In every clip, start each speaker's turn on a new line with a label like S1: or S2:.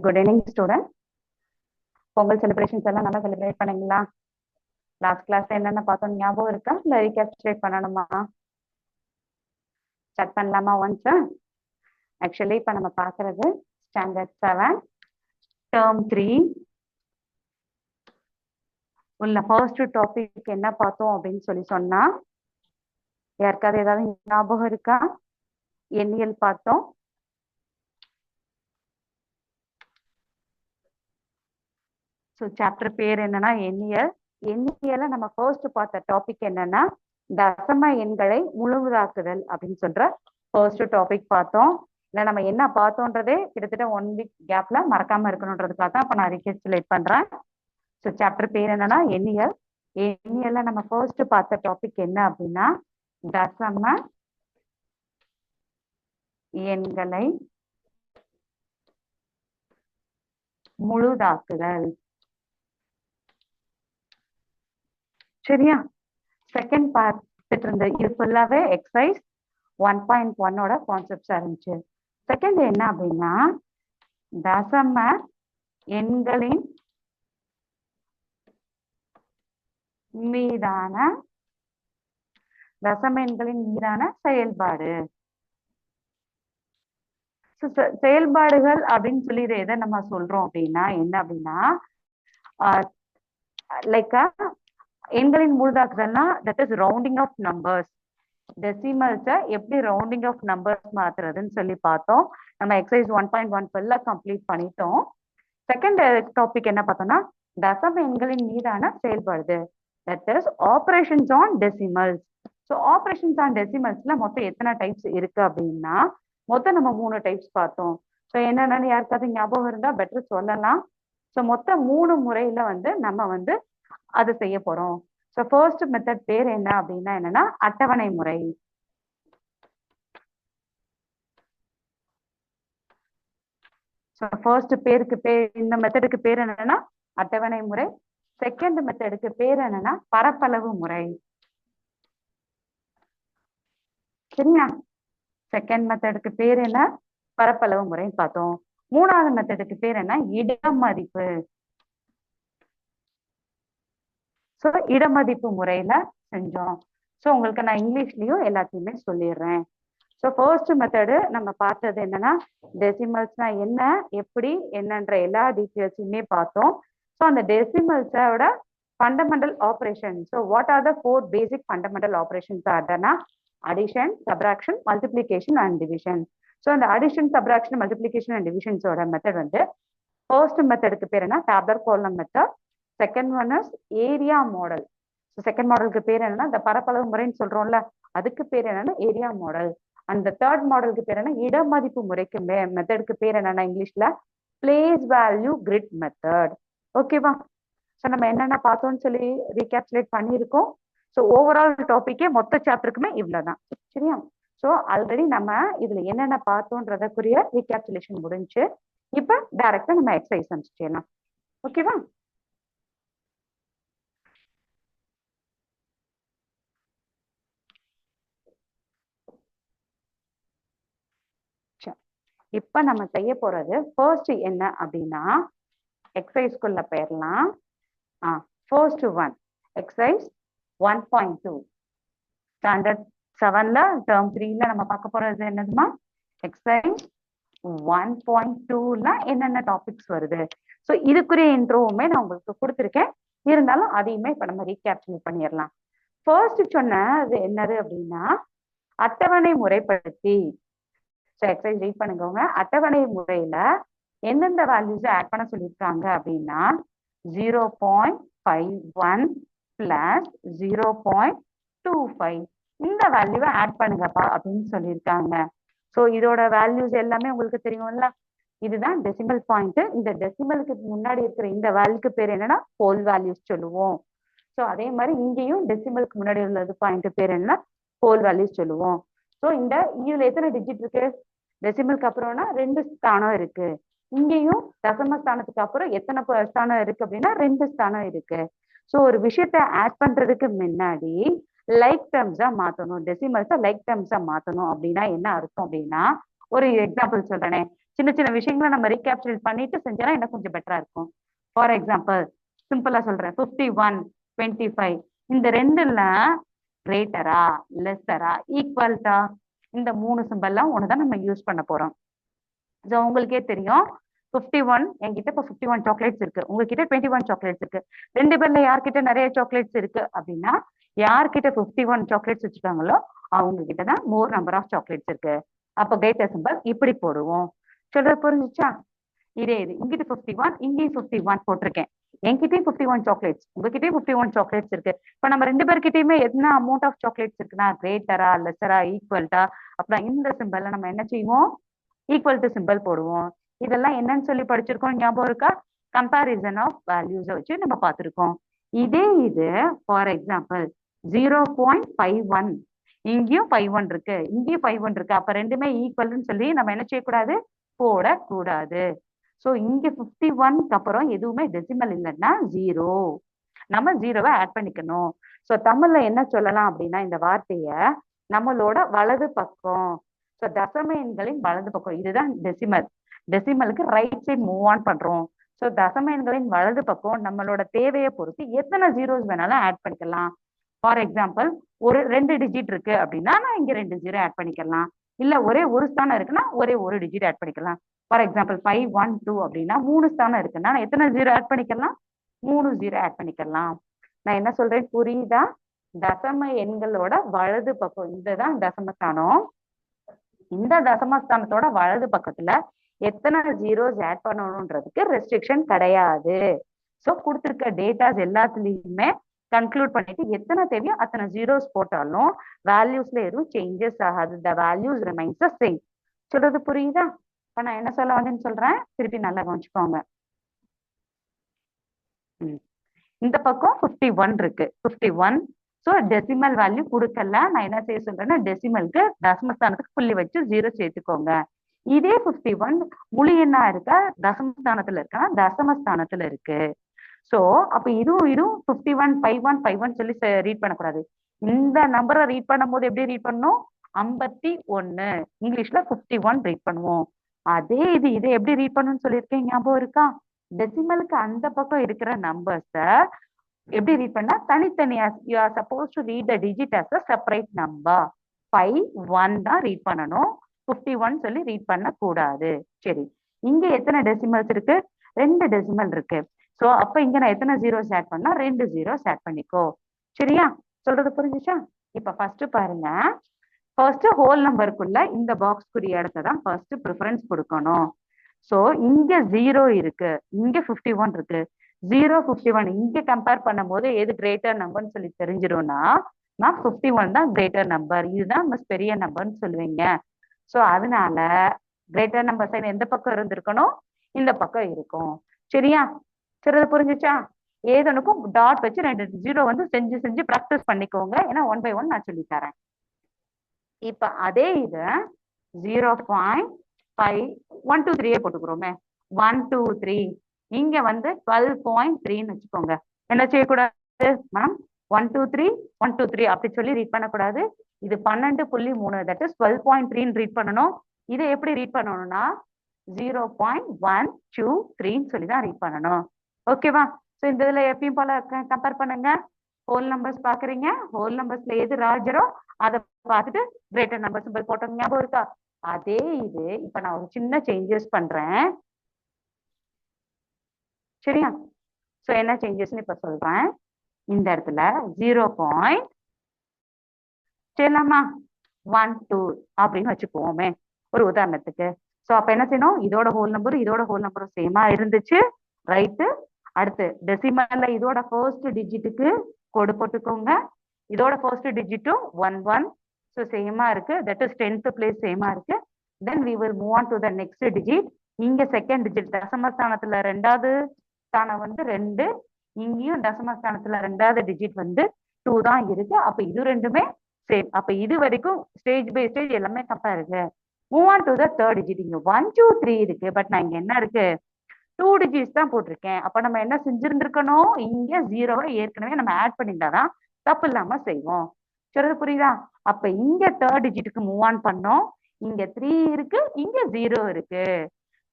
S1: Good evening student. Pongal celebrations எல்லாம் நல்லா celebrate பண்ணீங்களா? லாஸ்ட் கிளாஸ்ல என்னென்ன பார்த்தோம் ஞாபகம் இருக்கா? இல்லை ரீகேப்சுலேட் பண்ணணுமா? ஸ்டார்ட் பண்ணலாமா ஒன்ஸ்? ஆக்சுவலி இப்போ நம்ம பார்க்கறது ஸ்டாண்டர்ட் 7 டேர்ம் 3 உள்ள ஃபர்ஸ்ட் டாபிக் என்ன பார்த்தோம் அப்படின்னு சொன்னா யாருக்காவது ஏதாவது ஞாபகம் இருக்கா? எண்ணியல் பார்த்தோம். ஸோ சாப்டர் பேர் என்னன்னா எண்ணியல். எண்ணியல நம்ம ஃபர்ஸ்ட் பார்த்த டாபிக் என்னன்னா தசம எண்களை முழுவதாக்குதல் அப்படின்னு சொல்ற ஃபர்ஸ்ட் டாபிக் பார்த்தோம். இல்லை நம்ம என்ன பார்த்தோன்றதே கிட்டத்தட்ட 1 வீக் கேப்ல மறக்காம இருக்கணுன்றதுக்காக தான் இப்போ நான் ரீகேப்சுலேட் பண்றேன். ஸோ சாப்டர் பேர் என்னன்னா எண்ணியல். எண்ணியல்ல நம்ம ஃபர்ஸ்ட் பார்த்த டாபிக் என்ன அப்படின்னா தசம எண்களை முழுதாக்குதல். சரியா? செகண்ட் பார்த்துட்டு இருந்த இது ஃபுல்லாவே எக்ஸசைஸ் 1.1ஓட கான்செப்ட்ஸா இருந்துச்சு. செகண்ட் என்ன அப்படின்னா தசம எண்களின் மீதான செயல்பாடு. செயல்பாடுகள் அப்படின்னு சொல்லி எதை நம்ம சொல்றோம் அப்படின்னா என்ன அப்படின்னா லைக் எண்களின் முழுதாக்குதல்னா that is rounding off numbers. டெசிமல்ஸை எப்படி ரவுண்டிங் ஆஃப் நம்பர்ஸ் மாத்துறதுன்னு சொல்லி பார்த்தோம். நம்ம எக்ஸசைஸ் 1.1 ஃபுல்லா கம்ப்ளீட் பண்ணிட்டோம். செகண்ட் டாபிக் என்ன பார்த்தோம்னா தசம எண்களின் மீதான செயல்பாடு, that is operations on decimals. So operations on டெசிமல்ஸ்ல மொத்தம் எத்தனை டைப்ஸ் இருக்கு அப்படின்னா மொத்தம் நம்ம 3 டைப்ஸ் பார்த்தோம். ஸோ என்னென்னு யாருக்காவது ஞாபகம் இருந்தா பெட்டர் சொல்லலாம். ஸோ மொத்தம் 3 முறையில நம்ம அதை செய்ய போறோம். ஸோ ஃபர்ஸ்ட் மெத்தட் பேர் என்ன அப்படின்னா என்னன்னா அட்டவணை முறை. ஸோ ஃபர்ஸ்ட் இந்த மெத்தடுக்கு பேர் என்னன்னா அட்டவணை முறை. செகண்ட் மெத்தடுக்கு பேர் என்னன்னா பரப்பளவு முறை. சரியா? செகண்ட் மெத்தடுக்கு பேர் என்ன? பரப்பளவு முறைன்னு பார்த்தோம். மூணாவது மெத்தடுக்கு பேர் என்ன? இடமதிப்பு. ஸோ இடமதிப்பு முறையில செஞ்சோம். ஸோ உங்களுக்கு நான் இங்கிலீஷ்லயும் எல்லாத்தையுமே சொல்லிடுறேன். ஸோ ஃபர்ஸ்ட் மெத்தடு நம்ம பார்த்தது என்னன்னா டெசிமல்ஸ்னா என்ன, எப்படி என்னன்ற எல்லா டீட்டெயில்ஸுமே பார்த்தோம். ஸோ அந்த டெசிமல்ஸோட fundamental operation. So what are the 4 basic fundamental operations ஆர்னா addition, subtraction, multiplication and division. So அந்த அடிஷன், சப்ராக்ஷன், மல்டிப்ளிகேஷன் அண்ட் டிவிஷன்ஸோட மெத்தட் ஃபர்ஸ்ட் மெத்தடுக்கு பேர் என்ன? Tabular column method. Second one is area model. So second மாடலுக்கு பேர் என்னன்னா இந்த பரப்பளவு முறைன்னு சொல்றோம்ல அதுக்கு பேர் என்னன்னா ஏரியா மாடல். அந்த தேர்ட் மாடலுக்கு பேர் என்ன? இடமதிப்பு முறைக்கு மெத்தடுக்கு பேர் என்னன்னா இங்கிலீஷ்ல பிளேஸ் வேல்யூ கிரிட் மெத்தட். ஓகேவா? ஸோ நம்ம என்னென்ன பார்த்தோம்னு சொல்லி ரீகேப்சுலேட் பண்ணியிருக்கோம். ஸோ ஓவரால் டாபிக்கே மொத்த சாப்டருக்குமே இவ்வளவுதான். சரியா? ஸோ ஆல்ரெடி நம்ம இதுல என்னென்ன பார்த்தோன்றதுக்குரிய ரீகேப்சுலேஷன் முடிஞ்சு. இப்ப டைரக்டா நம்ம எக்ஸசைஸ் அனுப்பிச்சிடலாம். ஓகேவா? இப்ப நம்ம செய்ய போறது ஃபர்ஸ்ட் என்ன அப்படின்னா எக்ஸசைஸ்குள்ள போயிடலாம். ஃபர்ஸ்ட் ஒன் எக்ஸசைஸ் 1.2 ஸ்டாண்டர்ட் 7ல டேர்ம் 3ல நம்ம பார்க்க போறது என்னதுமா? எக்ஸசைஸ் 1.2ல என்னென்ன டாபிக்ஸ் வருது. ஸோ இதுக்குரிய இன்ட்ரோவுமே நான் உங்களுக்கு கொடுத்துருக்கேன். இருந்தாலும் அதையுமே இப்ப நம்ம ரீகேப்சுலேட் பண்ணிடலாம். ஃபர்ஸ்ட் சொன்னது என்னது அப்படின்னா அட்டவணை முறைப்படுத்தி. ஸோ எக்ஸசைஸ் ரீட் பண்ணுங்க. அட்டவணை முறையில எந்தெந்த வேல்யூஸ் ஆட் பண்ண சொல்லியிருக்காங்க அப்படின்னா 0.51 பிளஸ் 0.25 இந்த வேல்யூவை ஆட் பண்ணுங்கப்பா அப்படின்னு சொல்லியிருக்காங்க. ஸோ இதோட வேல்யூஸ் எல்லாமே உங்களுக்கு தெரியும்ல. இதுதான் டெசிமல் பாயிண்ட். இந்த டெசிமலுக்கு முன்னாடி இருக்கிற இந்த வேல்யூக்கு பேர் என்னன்னா ஹோல் வேல்யூஸ் சொல்லுவோம். ஸோ அதே மாதிரி இங்கேயும் டெசிமலுக்கு முன்னாடி உள்ளது பாயிண்ட் பேர் என்னன்னா ஹோல் வேல்யூஸ் சொல்லுவோம். ஸோ இதுல எத்தனை டிஜிட் இருக்கு? டெசிமலுக்கு அப்புறம்னா 2 ஸ்தானம் இருக்கு. இங்கேயும் தசம ஸ்தானத்துக்கு அப்புறம் எத்தனை ஸ்தானம் இருக்கு அப்படின்னா 2 ஸ்தானம் இருக்கு. ஸோ ஒரு விஷயத்த ஆட் பண்றதுக்கு முன்னாடி லைக் டேர்ம்ஸா மாத்தணும். டெசிமல்ஸை லைக் டேர்ம்ஸா மாத்தணும் அப்படின்னா என்ன அர்த்தம் அப்படின்னா ஒரு எக்ஸாம்பிள் சொல்றேனே சின்ன சின்ன விஷயங்களை நம்ம ரீகேப்சுலேட் பண்ணிட்டு செஞ்சா இன்னும் கொஞ்சம் பெட்டரா இருக்கும். ஃபார் எக்ஸாம்பிள் சிம்பிளா சொல்றேன், 51 25 இந்த ரெண்டுல கிரேட்டரா லெஸ்ஸரா ஈக்குவல்டா இந்த 3 சிம்பிள்லாம் ஒண்ணுதான் நம்ம யூஸ் பண்ண போறோம். ஸோ உங்களுக்கே தெரியும் 51 என்கிட்ட இப்போ 51 சாக்லேட்ஸ் இருக்கு, உங்ககிட்ட 21 சாக்லேட்ஸ் இருக்கு. ரெண்டு பேர்ல யார்கிட்ட நிறைய சாக்லேட்ஸ் இருக்கு அப்படின்னா யார்கிட்ட 51 சாக்லேட்ஸ் வச்சுக்காங்களோ அவங்க கிட்டதான் மோர் நம்பர் ஆஃப் சாக்லேட்ஸ் இருக்கு. அப்ப கிரேட்டர் சிம்பிள் இப்படி போடுவோம். சொல்றது புரிஞ்சுச்சா? இதே இது இங்கிட்ட 51 இங்கேயும் 51 போட்டிருக்கேன். என்கிட்டயும் 51 சாக்லேட்ஸ், உங்ககிட்டயும் 51 சாக்லேட்ஸ் இருக்கு. இப்ப நம்ம ரெண்டு பேர்கிட்டயுமே என்ன அமௌண்ட் ஆஃப் சாக்லேட்ஸ் இருக்குன்னா கிரேட்டரா லெஸரா ஈக்குவல்டா அப்படின்னா இந்த சிம்பிள்ல நம்ம என்ன செய்வோம், ஈக்குவல் டு சிம்பிள் போடுவோம். இதெல்லாம் என்னன்னு சொல்லி படிச்சிருக்கோம் ஞாபகம் இருக்கா? கம்பேரிசன் ஆஃப் வேல்யூஸை வச்சு நம்ம பார்த்திருக்கோம். இதே இது ஃபார் எக்ஸாம்பிள் 0.51 இங்கேயும் 51 இருக்கு, இங்கேயும் 51 இருக்கு. அப்ப ரெண்டுமே ஈக்குவல்னு சொல்லி நம்ம என்ன செய்யக்கூடாது, போடக்கூடாது. ஸோ இங்க 51க்கு அப்புறம் எதுவுமே டெசிமல் இல்லைன்னா 0, நம்ம 0வை ஆட் பண்ணிக்கணும். ஸோ தமிழ்ல என்ன சொல்லலாம் அப்படின்னா இந்த வார்த்தைய நம்மளோட வலது பக்கம், ஸோ தசம எண்களின் வலது பக்கம், இதுதான் டெசிமல். டெசிமலுக்கு ரைட் சைட் மூவ் ஆன் பண்றோம். ஸோ தசம எண்களின் வலது பக்கம் நம்மளோட தேவையை பொறுத்து எத்தனை ஜீரோஸ் வேணாலும் ஆட் பண்ணிக்கலாம். ஃபார் எக்ஸாம்பிள் ஒரு 2 டிஜிட் இருக்கு அப்படின்னா நான் இங்க 2 ஜீரோ ஆட் பண்ணிக்கலாம். இல்ல ஒரே ஒரு ஸ்தானம் இருக்குன்னா ஒரே ஒரு டிஜிட் ஆட் பண்ணிக்கலாம். ஃபார் எக்ஸாம்பிள் 5 1 2 அப்படின்னா 3 ஸ்தானம் இருக்குன்னா நான் எத்தனை ஜீரோ ஆட் பண்ணிக்கலாம், 3 ஜீரோ ஆட் பண்ணிக்கலாம். நான் என்ன சொல்றேன் புரியுதா? தசம எண்களோட வலது பக்கம் இதுதான் தசமஸ்தானம். இந்த தசமஸ்தானத்தோட வலது பக்கத்துல எத்தனை ஜீரோஸ் ஆட் பண்ணணும்ன்றதுக்கு ரெஸ்ட்ரிக்ஷன் கிடையாது. ஸோ கொடுத்துருக்க டேட்டாஸ் எல்லாத்துலயுமே கன்க்ளூட் பண்ணிட்டு எத்தனை தேவையோ அத்தனை ஜீரோஸ் போட்டாலும் வேல்யூஸ்ல எதுவும் சேஞ்சஸ் ஆகாது. The values remains the same. சொல்றது புரியுதா? இப்ப நான் என்ன சொல்ல வந்தேன்னு சொல்றேன், திருப்பி நல்லா கவனிச்சுக்கோங்க. இந்த பக்கம் 51 இருக்கு, 51. ஸோ டெசிமல் வேல்யூ கொடுக்கல. நான் என்ன செய்ய சொல்றேன்னா டெசிமலுக்கு தசமஸ்தானத்துக்கு புள்ளி வச்சு 0 சேர்த்துக்கோங்க. இதே 51 முழு எண்ணா இருக்க தசமஸ்தானத்துல இருக்கா, தசமஸ்தானத்துல இருக்கு. சோ அப்ப இதுவும் 51 51 51 சொல்லி ரீட் பண்ணக்கூடாது. இந்த நம்பரை ரீட் பண்ணும் போது எப்படி ரீட் பண்ணணும், 51 இங்கிலீஷ்ல 51 ரீட் பண்ணுவோம். அதே இது எப்படி ரீட் பண்ணணும்னு சொல்லியிருக்கேன் ஞாபகம் இருக்கா? டெசிமலுக்கு அந்த பக்கம் இருக்கிற நம்பர்ஸ எப்படி ரீட் பண்ணா தனித்தனியா, you are supposed to read the digit as a separate number. 5 1 தான் ரீட் பண்ணணும், 51 சொல்லி ரீட் பண்ண கூடாது. சரி, இங்க எத்தனை டெசிமல்ஸ் இருக்கு, 2 டெசிமல் இருக்கு. சோ அப்ப இங்க நான் எத்தனை ஜீரோஸ் ஆட் பண்ணா 2 ஜீரோஸ் ஆட் பண்ணிக்கோ. சரியா? சொல்றது புரிஞ்சுச்சா? இப்ப ஃபர்ஸ்ட் பாருங்க, ஃபர்ஸ்ட் ஹோல் நம்பருக்குள்ள இந்த பாக்ஸ்க்குரிய இடத்த தான் ஃபர்ஸ்ட் ப்ரிஃபரன்ஸ் கொடுக்கணும். சோ இங்க 0 இருக்கு, இங்க 51 இருக்கு. 0 51 இங்க கம்பேர் பண்ணும் போது எது கிரேட்டர் நம்பர்னு சொல்லி தெரிஞ்சிடும்னா நான் 51 தான் கிரேட்டர் நம்பர், இதுதான் மிஸ் பெரிய நம்பர்னு சொல்லுவீங்க. சோ அதனால கிரேட்டர் நம்பர் சைன் எந்த பக்கம் இருந்திருக்கணும், இந்த பக்கம் இருக்கும். சரியா? சரி புரிஞ்சுச்சா? ஏதனுக்கும் டாட் வச்சு 2 ஜீரோ வந்து செஞ்சு செஞ்சு ப்ராக்டிஸ் பண்ணிக்கோங்க. ஏன்னா 1 by 1 நான் சொல்லி தரேன். இப்ப அதே இது 0.5 1 2 3 போட்டுக்கிறோமே, 1 2 3 இங்க வந்து 12.3ன்னு வச்சுக்கோங்க. என்ன செய்யக்கூடாது மேம், 1 2 3 1 2 3 அப்படி சொல்லி ரீட் பண்ணக்கூடாது. இது 12.3 தட் இஸ் 12.3ன்னு ரீட் பண்ணணும். இதை எப்படி ரீட் பண்ணணும்னா 0.123ன்னு சொல்லி தான் ரீட் பண்ணணும். ஓகேவா? ஸோ இந்த இதுல எப்பயும் போல கம்பேர் பண்ணுங்க. ஹோல் நம்பர்ஸ் பாக்குறீங்க, ஹோல் நம்பர்ஸ்ல எது ராஜரோ அதை பார்த்துட்டு கிரேட்டர் நம்பர் சிம்பிள் போட்டோம். ஞாபகம் இருக்கா? அதே இது இப்ப நான் ஒரு சின்ன சேஞ்சஸ் பண்றேன். சரியா? சோ என்ன சேஞ்சஸ்ன்னு இப்ப சொல்றேன். இந்த இடத்துல 0. சரிலாமா, 1 2 அப்படின்னு வச்சுக்குவோமே ஒரு உதாரணத்துக்கு. சோ அப்ப என்ன செய்யணும், இதோட ஹோல் நம்பரும் இதோட ஹோல் நம்பரும் சேமா இருந்துச்சு, ரைட்டு. அடுத்து டெசிமல்ல இதோட ஃபர்ஸ்ட் டிஜிட்டுக்கு கோடு போட்டுக்கோங்க, இதோட ஃபர்ஸ்ட் டிஜிட்டும் 1 1. ஸோ சேமா இருக்கு, that is 10th place same இருக்கு. Then we will move on to the next digit. இங்க செகண்ட் டிஜிட் தசமஸ்தானத்துல ரெண்டாவது ஸ்தானம் வந்து 2, இங்கேயும் தசமஸ்தானத்துல ரெண்டாவது டிஜிட் வந்து 2 தான் இருக்கு. அப்ப இது ரெண்டுமே சேம். அப்ப இது வரைக்கும் ஸ்டேஜ் பை ஸ்டேஜ் எல்லாமே கம்பேர் இருக்கு. Move on to the third digit. இங்க 1 2 3 இருக்கு, பட் நான் இங்க என்ன இருக்கு 2 டிஜிட்ஸ் தான் போட்டிருக்கேன். அப்ப நம்ம என்ன செஞ்சிருந்திருக்கணும், இங்க 0வை ஏற்கனவே நம்ம ஆட் பண்ணியிருந்தாதான் தப்பு இல்லாம செய்வோம். சொல்றது புரியுதா? அப்ப இங்க தேர்ட் டிஜிட்டுக்கு மூவ் ஆன் பண்ணோம். இங்க 3 இருக்கு, இங்க 0 இருக்கு.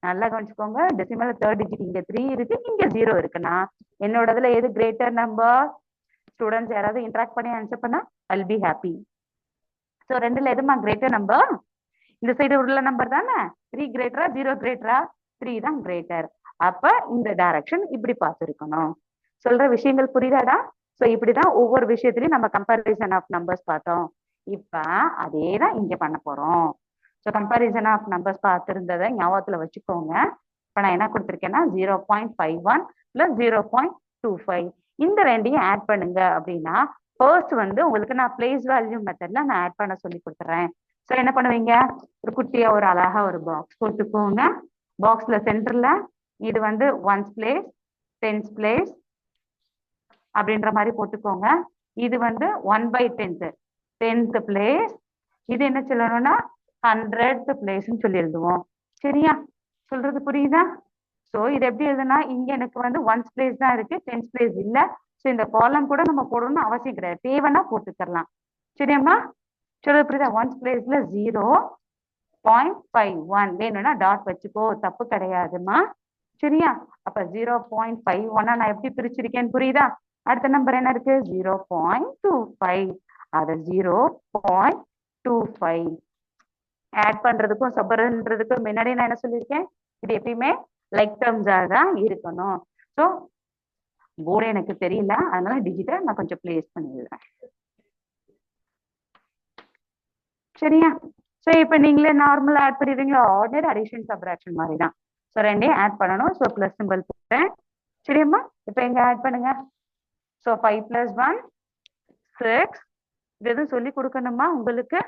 S1: நல்லா கவனிச்சுக்கோங்க. டெசிமல்ல தேர்ட் டிஜிட் இங்க 3 இருக்கு, இங்க 0 இருக்குன்னா என்னோடதுல எது கிரேட்டர் நம்பர்? ஸ்டூடெண்ட்ஸ் யாராவது இன்டராக்ட் பண்ணி ஆன்சர் பண்ணா I'll be happy. ஸோ ரெண்டுல எதுமா கிரேட்டர் நம்பர்? இந்த சைடு உள்ள நம்பர் தானே. 3 கிரேட்டரா 0 கிரேட்டரா? 3 தான் கிரேட்டர். அப்ப இந்த டைரக்ஷன் இப்படி பார்த்துருக்கணும். சொல்ற விஷயங்கள் புரியுதாடா? ஸோ இப்படிதான் ஒவ்வொரு விஷயத்திலயும் நம்ம கம்பேரிசன் ஆஃப் நம்பர்ஸ் பார்த்தோம். இப்ப அதே தான் இங்க பண்ண போறோம். ஸோ கம்பேரிசன் ஆஃப் நம்பர்ஸ் பார்த்துருந்ததை ஞாபகத்துல வச்சுக்கோங்க. இப்ப நான் என்ன கொடுத்துருக்கேன்னா 0.51 பிளஸ் 0.25 இந்த ரெண்டையும் ஆட் பண்ணுங்க அப்படின்னா ஃபர்ஸ்ட் வந்து உங்களுக்கு நான் பிளேஸ் வேல்யூ மெத்தட்ல நான் ஆட் பண்ண சொல்லி கொடுத்துறேன். ஸோ என்ன பண்ணுவீங்க? ஒரு குட்டியா ஒரு அழகா ஒரு பாக்ஸ் போட்டுக்கோங்க. பாக்ஸ்ல சென்டர்ல இது வந்து ஒன்ஸ் பிளேஸ், டென்ஸ் பிளேஸ் அப்படின்ற மாதிரி போட்டுக்கோங்க. இது வந்து 1/10th 10th பிளேஸ். இது என்ன சொல்லணும்னா 100th பிளேஸ்ன்னு சொல்லி எழுதுவோம். சரியா? சொல்றது புரியுதா? ஸோ இது எப்படி எழுதுனா இங்க எனக்கு வந்து ஒன்ஸ் பிளேஸ் தான் இருக்கு, டென்ஸ் பிளேஸ் இல்ல. ஸோ இந்த காலம் கூட நம்ம போடணும்னு அவசியம் கிடையாது, தேவைன்னா போட்டுக்கலாம். சரியாம்மா? சொல்றது புரியுதா? ஒன்ஸ் பிளேஸ்ல 0.51 வேணும்னா டாட் வச்சுக்கோ, தப்பு கிடையாதுமா. சரியா? அப்ப 0.51 நான் எப்படி பிரிச்சிருக்கேன்னு புரியுதா? அடுத்த நம்பர் என்ன இருக்கு? 0.25. அது 0.25 ஆட் பண்றதுக்கும் சப்பரன்றதுக்கும் முன்னாடி நான் என்ன சொல்லியிருக்கேன்? இது எப்பயுமே லைக் டேர்ம்ஸா தான் இருக்கணும். ஸோ போர்டு எனக்கு தெரியல, அதனால டிஜிட்டை நான் கொஞ்சம் பிளேஸ் பண்ணிடுறேன். சரியா? ஸோ இப்போ நீங்களே நார்மலா ஆட் பண்ணிடுறீங்களா? ஆர்டினரி அடிஷன் சப்ராக்ஷன் மாதிரி தான். ஸோ ரெண்டையும் ஆட் பண்ணணும். ஸோ பிளஸ் சிம்பிள் போட்டேன். சரியாம்மா? இப்போ எங்க ஆட் பண்ணுங்க. ஸோ 5 + 1 6. இது எதுவும் சொல்லி கொடுக்கணுமா? உங்களுக்கு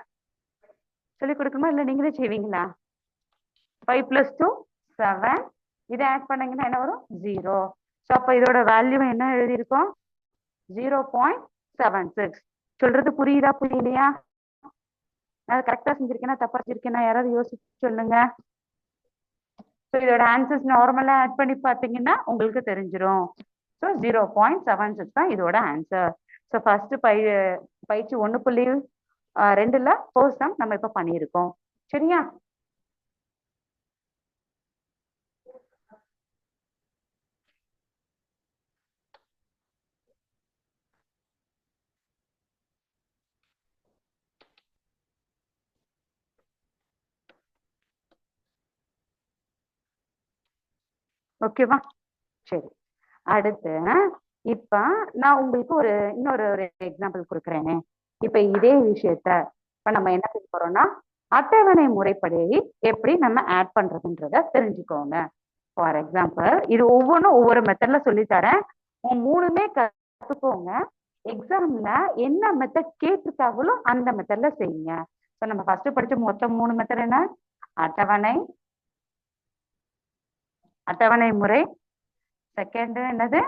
S1: சொல்லி கொடுக்கணுமா இல்லை நீங்களே செய்வீங்களா? 5 + 2 7. இதை ஆட் பண்ணீங்கன்னா என்ன வரும்? 0. ஸோ அப்போ இதோட வேல்யூ என்ன எழுதியிருக்கோம்? 0.76. சொல்றது புரியுதா புரியலையா? நான் கரெக்டா செஞ்சிருக்கேன்னா தப்பா செஞ்சிருக்கேன்னா யாராவது யோசிச்சு சொல்லுங்க. ஸோ இதோட ஆன்சர்ஸ் நார்மலா ஆட் பண்ணி பார்த்தீங்கன்னா உங்களுக்கு தெரிஞ்சிடும். ஸோ 0.76 தான் இதோட ஆன்சர். ஸோ ஃபர்ஸ்ட் பயிற்சி 1.2ல ஃபர்ஸ்ட் சம் நம்ம இப்ப பண்ணியிருக்கோம். சரியா? ஓகேவா? சரி, அடுத்து இப்ப நான் உங்களுக்கு இன்னொரு எக்ஸாம்பிள் கொடுக்குறேனே. இப்ப இதே விஷயத்த இப்ப நம்ம என்ன செய்ய போறோம்னா அட்டவணை முறைப்படி எப்படி நம்ம ஆட் பண்றதுன்றத தெரிஞ்சுக்கோங்க. ஃபார் எக்ஸாம்பிள் இது ஒவ்வொன்றும் ஒவ்வொரு மெத்தட்ல சொல்லித்தரேன். மூணுமே கத்துக்கோங்க. எக்ஸாம்ல என்ன மெத்தட் கேட்டிருக்காங்களோ அந்த மெத்தட்ல செய்யுங்க. ஸோ நம்ம ஃபர்ஸ்ட் படிச்ச மொத்தம் 3 மெத்தட் என்ன? அட்டவணை முறை. செகண்ட் என்னது?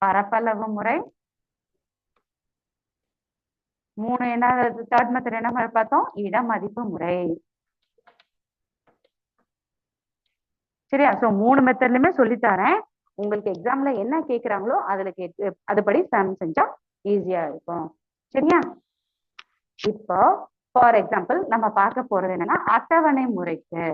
S1: பரப்பளவு முறை. 3 என்ன? தேர்ட் மெத்தட் என்ன பார்த்தோம்? இடமதிப்பு முறை. சரியா? ஸோ 3 மெத்தட்லயுமே சொல்லித்தரேன். உங்களுக்கு எக்ஸாம்ல என்ன கேட்குறாங்களோ அதுபடி சம் செஞ்சா ஈஸியா இருக்கும். சரியா? இப்போ ஃபார் எக்ஸாம்பிள் நம்ம பார்க்க போறது என்னன்னா அட்டவணை முறைக்கு.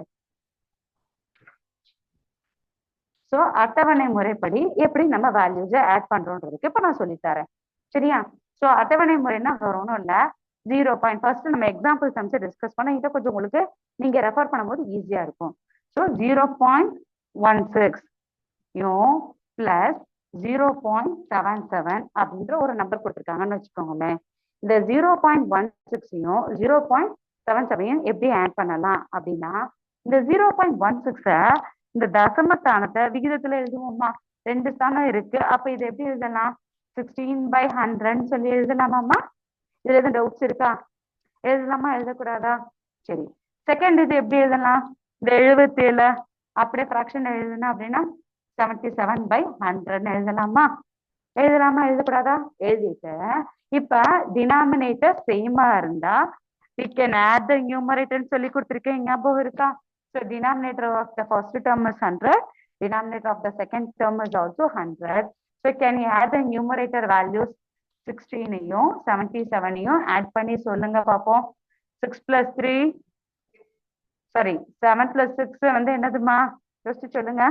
S1: ஸோ அட்டவணை முறைப்படி எப்படி நம்ம வேல்யூஸை ஆட் பண்றோன்றதுக்கு இப்போ நான் சொல்லித்தரேன். சரியா? ஸோ அட்டவணை முறைன்னா ஒன்றும் இல்லை, 0. ஃபர்ஸ்ட் நம்ம எக்ஸாம்பிள் சம்ஸை டிஸ்கஸ் பண்ண இதை கொஞ்சம் உங்களுக்கு நீங்க ரெஃபர் பண்ணும்போது ஈஸியா இருக்கும். ஸோ 0.16 பிளஸ் 0.77 அப்படின்ற ஒரு நம்பர் கொடுத்துருக்காங்கன்னு வச்சுக்கோங்களேன். இந்த 0.16 0.77 எப்படி ஆட் பண்ணலாம் அப்படின்னா இந்த 0.16 இந்த தசம ஸ்தானத்தை விகிதத்துல எழுதுவோமா? 2 ஸ்தானம் இருக்கு. அப்ப இது எப்படி எழுதலாம்? 16/100 சொல்லி எழுதலாமாமா? இதுல எதுவும் டவுட்ஸ் இருக்கா? எழுதலாமா எழுதக்கூடாதா? சரி. செகண்ட் இது எப்படி எழுதலாம்? இந்த 77 அப்படியே ஃப்ராக்ஷன் எழுதுனா அப்படின்னா 77/100 எழுதலாமா? எழுதக்கூடாதா? எழுதிட்டு இப்ப டினாமினேட்டர் சேமா இருந்தா we can add the numerator சொல்லி கொடுத்திருக்கேன், ஞாபகம் இருக்கா? So denominator of the first term is 100, denominator of the second term is also 100. So can you add the numerator values 16 77 add பண்ணி சொல்லுங்க பாப்போம். 6 + 3 சாரி 7 + 6 வந்து என்னதுமா யோசிச்சு சொல்லுங்க.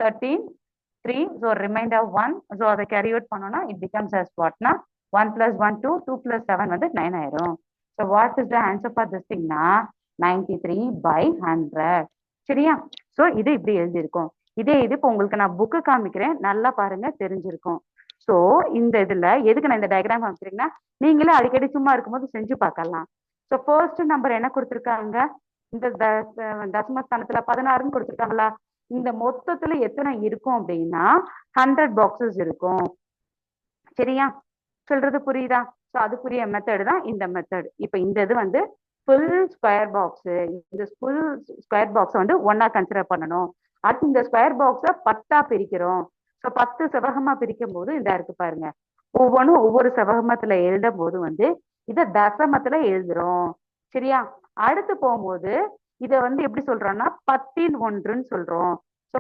S1: 13 3 ஸோ ரிமைண்டர் 1 ஸோ அதை கேரி அவுட் பண்ணோம்னா இட் பிகம்ஸ் as வாட்னா 1 + 1 2 2 + 7 வந்து 9 ஆயிரும். So what is the answer for this திங்னா 93/100. சரியா? ஸோ இது இப்படி எழுதியிருக்கோம். இதே இது இப்போ உங்களுக்கு நான் புக்கு காமிக்கிறேன், நல்லா பாருங்க, தெரிஞ்சிருக்கும். ஸோ இந்த இதுல எதுக்கு நான் இந்த டயக்ராம் காமிக்கிறீங்கன்னா நீங்களே அடிக்கடி சும்மா இருக்கும்போது செஞ்சு பார்க்கலாம். ஸோ ஃபர்ஸ்ட் நம்பர் என்ன கொடுத்துருக்காங்க, இந்த தசமஸ்தானத்துல 16ன்னு கொடுத்துருக்காங்களா, இந்த மொத்தத்துல எத்தனை இருக்கும் அப்படின்னா 100 பாக்ஸஸ் இருக்கும். சரியா? சொல்றது புரியுதா? ஸோ அதுக்குரிய மெத்தட் தான் இந்த மெத்தட். இப்போ இந்த இது வந்து ஃபுல் ஸ்கொயர் பாக்ஸ், இந்த ஃபுல் ஸ்கொயர் பாக்ஸ் வந்து ஒன்னா கன்சிடர் பண்ணணும். அடுத்து இந்த ஸ்கொயர் பாக்ஸை 10ஆ பிரிக்கிறோம். ஸோ 10 செவகமா பிரிக்கும் போது இந்த இருக்கு பாருங்க, ஒவ்வொன்றும் ஒவ்வொரு செவகமத்துல எழுதும் போது வந்து இதை தசமத்துல எழுதுறோம். சரியா? அடுத்து போகும்போது இதை வந்து எப்படி சொல்றோம்னா 10 ன் 1ன்னு சொல்றோம். ஸோ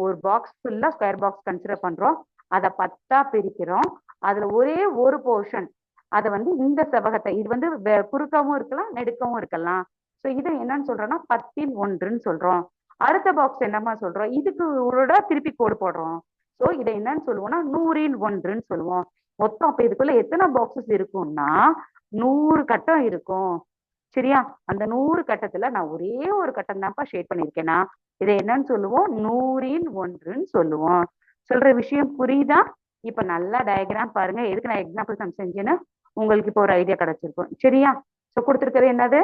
S1: ஒரு பாக்ஸ் ஃபுல்லா ஸ்கொயர் பாக்ஸ் கன்சிடர் பண்றோம், அதை 10ஆ பிரிக்கிறோம். அதுல ஒரே ஒரு போர்ஷன் அதை வந்து இந்த செவகத்தை, இது வந்து குறுக்கவும் இருக்கலாம் நெடுக்கவும் இருக்கலாம். ஸோ இதை என்னன்னு சொல்றோம்னா 10 ன் 1ன்னு சொல்றோம். அடுத்த பாக்ஸ் என்னமா சொல்றோம், இதுக்கு ஒரு திருப்பி கோடு போடுறோம். ஸோ இதை என்னன்னு சொல்லுவோம்னா 100 ன் 1ன்னு சொல்லுவோம். மொத்தம் அப்ப இதுக்குள்ள எத்தனை பாக்ஸஸ் இருக்கும்னா 100 கட்டம் இருக்கும். சரியா? அந்த 100 கட்டத்துல நான் ஒரே ஒரு கட்டம் தான்ப்பா ஷேட் பண்ணிருக்கேன்னா இதை என்னன்னு சொல்லுவோம் 100 ன் 1ன்னு சொல்லுவோம். சொல்ற விஷயம் புரியுதா? இப்ப நல்லா டயக்ராம் பாருங்க, எதுக்கு நான் எக்ஸாம்பிள் சம் செஞ்சேன்னு உங்களுக்கு இப்போ ஒரு ஐடியா கிடைச்சிருக்கும். சரியா? ஸோ கொடுத்துருக்கிறது என்னது,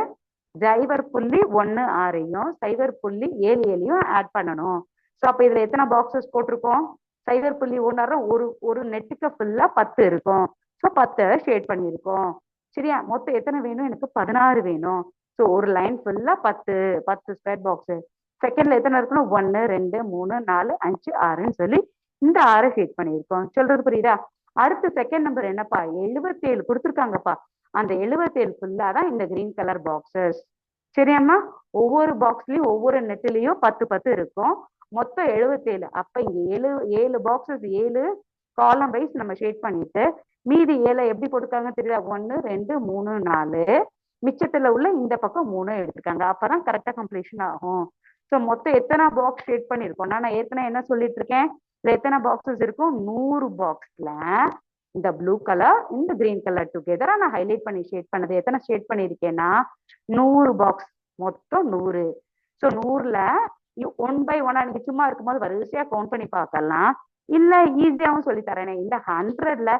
S1: 0.16 0.77 ஆட் பண்ணணும். ஸோ அப்ப இதுல எத்தனை பாக்ஸஸ் போட்டிருக்கோம், 0.16 ஒரு நெட்டுக்கு ஃபுல்லா 10 இருக்கும். ஸோ 10 ஷேட் பண்ணியிருக்கோம். சரியா? மொத்தம் எத்தனை வேணும், எனக்கு 16 வேணும். ஸோ ஒரு லைன் ஃபுல்லா 10 ஸ்கொயர் பாக்ஸ். செகண்ட்ல எத்தனை இருக்கணும், 1 2 3 4 5 6ன்னு சொல்லி இந்த 6 ஷேட் பண்ணியிருக்கோம். சொல்றது புரியுதா? அடுத்து செகண்ட் நம்பர் என்னப்பா, 77 கொடுத்துருக்காங்கப்பா. அந்த 77 ஃபுல்லா தான் இந்த கிரீன் கலர் பாக்ஸஸ். சரியாம்மா? ஒவ்வொரு பாக்ஸ்லயும் ஒவ்வொரு நெட்லயும் 10 10 இருக்கும். மொத்தம் 77. அப்ப இங்க 7 பாக்ஸஸ் 7 காலம் வைஸ் நம்ம ஷேட் பண்ணிட்டு மீதி 7 எப்படி போட்டுருக்காங்க தெரியுதா, 1 2 3 4, மிச்சத்துல உள்ள இந்த பக்கம் 3 எடுத்துருக்காங்க. அப்பதான் கரெக்டா கம்ப்ளீஷன் ஆகும். ஸோ மொத்தம் எத்தனை பாக்ஸ் ஷேட் பண்ணிருக்கோம், நான் ஏற்கனவே என்ன சொல்லிட்டு இருக்கேன், இதுல எத்தனை பாக்ஸஸ் இருக்கும், 100 பாக்ஸ்ல இந்த ப்ளூ கலர் இந்த கிரீன் கலர் டுகெதரா நான் ஹைலைட் பண்ணி ஷேட் பண்ணது எத்தனை ஷேட் பண்ணிருக்கேன்னா 100 பாக்ஸ், மொத்தம் 100. ஸோ 100ல 1 by 1 நீங்க சும்மா இருக்கும்போது வரிசையா கவுண்ட் பண்ணி பார்க்கலாம், இல்ல ஈஸியாவும் சொல்லி தரேனே, இந்த 100ல